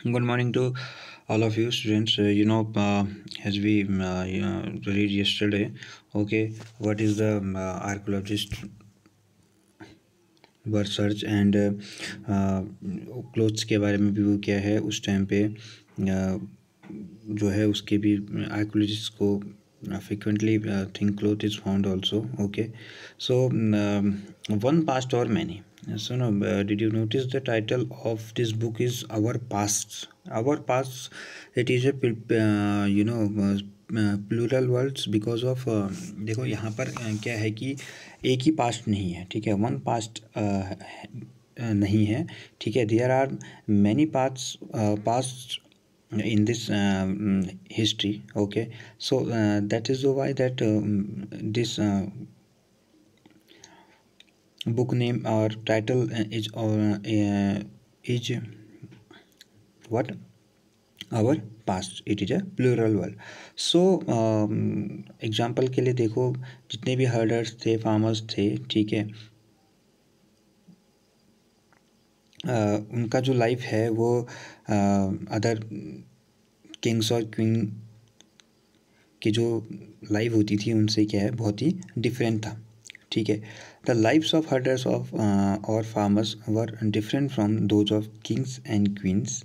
Good morning to all of you students. As we read yesterday, okay, what is the archaeologist word search and clothes के बारे में भी वो क्या है उस टाइम पे जो है उसके भी आर्कोलॉजिस्ट को frequently think cloth is found also. Okay, so one past or many. So no, did you notice the title of this book is Our Past? Our Past. It is a plural words because of देखो यहाँ पर क्या है कि एक ही past नहीं है, ठीक है, वन पास्ट नहीं है, ठीक है, there are many past in this history. Okay, so that is why that this book name or title is what? Our past. It is a plural word. So example के लिए देखो, जितने भी herders थे, फार्मर्स थे, ठीक है, उनका जो लाइफ है वो अदर किंग्स और क्वीन की जो लाइफ होती थी उनसे क्या है बहुत ही डिफरेंट था, ठीक है. The lives of herders of और farmers were different from those of kings and queens.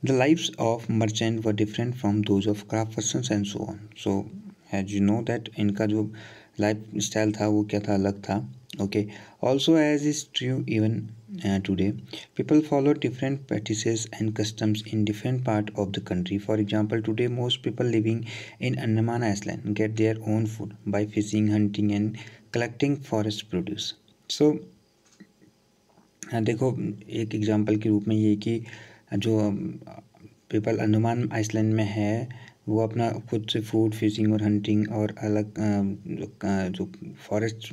The lives of merchant were different from those of craft persons and so on. So as you know that इनका जो life style था वो क्या था, अलग था. Okay, also as is true even today, people follow different practices and customs in different part of the country. For example, today most people living in Andaman Island get their own food by fishing, hunting and collecting forest produce. So देखो, एक example के रूप में ये कि जो people Andaman Iceland में है वो अपना खुद से फूड, फिशिंग और हंटिंग और अलग जो फॉरेस्ट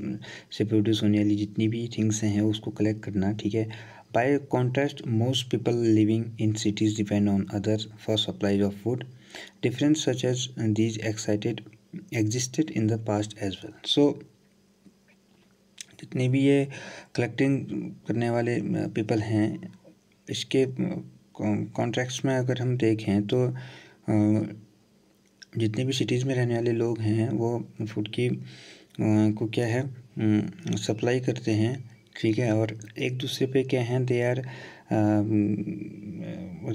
से प्रोड्यूस होने वाली जितनी भी थिंग्स हैं उसको कलेक्ट करना, ठीक है. By contrast most people living in cities depend on other for supply of food. Difference such as these existed in the past as well. So जितने भी ये कलेक्टिंग करने वाले पीपल हैं, इसके कॉन्ट्रैक्ट्स में अगर हम देखें तो जितने भी सिटीज़ में रहने वाले लोग हैं वो फूड की को क्या है सप्लाई करते हैं, ठीक है, और एक दूसरे पे क्या हैं, they are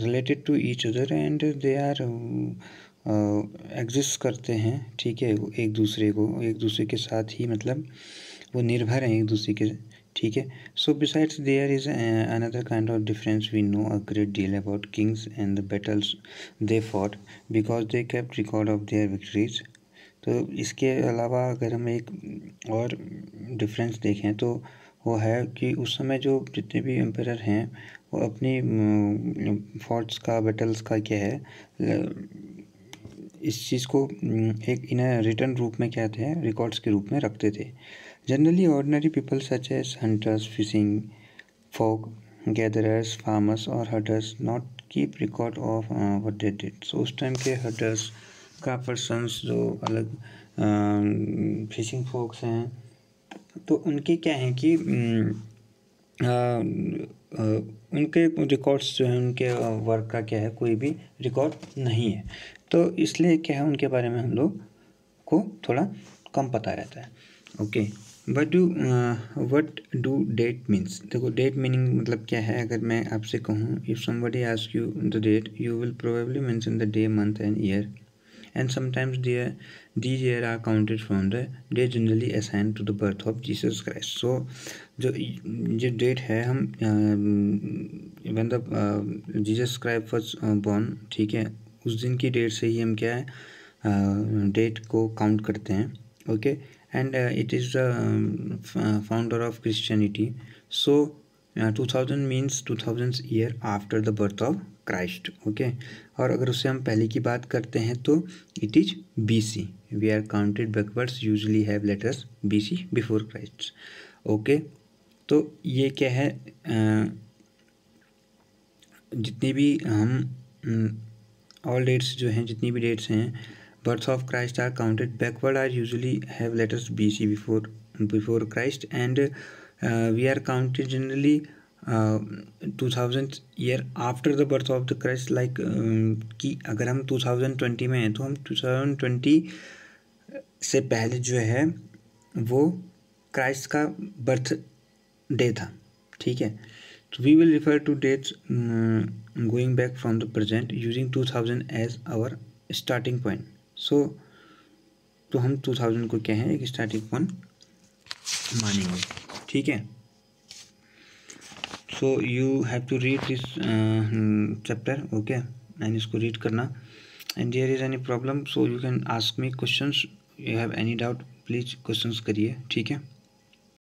related to each other and they are exist करते हैं, ठीक है, एक दूसरे के साथ ही मतलब वो निर्भर हैं एक दूसरे के, ठीक है. So besides there is another kind of difference. We know a great deal about kings and the battles they fought because they kept record of their victories. तो इसके अलावा अगर हम एक और डिफरेंस देखें तो वो है कि उस समय जो जितने भी एम्परर हैं वो अपनी फोर्ट्स का, बैटल्स का क्या है, इस चीज़ को एक इन रिटर्न रूप में क्या थे, रिकॉर्ड्स के रूप में रखते थे. Generally ordinary people such as hunters, fishing folk, gatherers, farmers और herders not keep record of what they did. So उस टाइम के herders का पर्सन्स जो अलग फिशिंग फोक्स हैं तो उनके क्या हैं कि उनके रिकॉर्ड्स जो हैं उनके वर्क का क्या है, कोई भी रिकॉर्ड नहीं है. तो इसलिए क्या है उनके बारे में हम लोग को थोड़ा कम पता रहता है. Okay, what do date means. देखो, डेट मीनिंग मतलब क्या है. अगर मैं आपसे कहूँ, if somebody ask you the date, you will probably mention the day, month and year, and sometimes these year are counted from the day generally assigned to the birth of Jesus Christ. So जो date है हम when the Jesus Christ was born, ठीक है, उस दिन की date से ही हम क्या है डेट को काउंट करते हैं. Okay, and it is the founder of Christianity. So 2000 means 2000 year after the birth of Christ. Okay, और अगर उससे हम पहले की बात करते हैं तो it is BC. We are counted backwards, usually have letters BC before Christ. Okay, तो ये क्या है, जितने भी हम ऑल डेट्स जो हैं, जितनी भी डेट्स हैं birth of Christ are counted backward, are usually have letters BC before Christ, and we are counted generally 2000 year after the birth of the Christ, like कि अगर हम 2020 में हैं तो हम 2020 से पहले जो है वो क्राइस्ट का बर्थ डे था, ठीक है। तो we will refer to dates going back from the present using 2000 as our starting point. So तो हम 2000 को क्या है एक स्टार्टिंग पॉइंट मानेंगे, ठीक है। So you have to read this chapter, okay, and इसको रीड करना। And there is any problem so you can ask me questions, you have any doubt please questions करिए, ठीक है।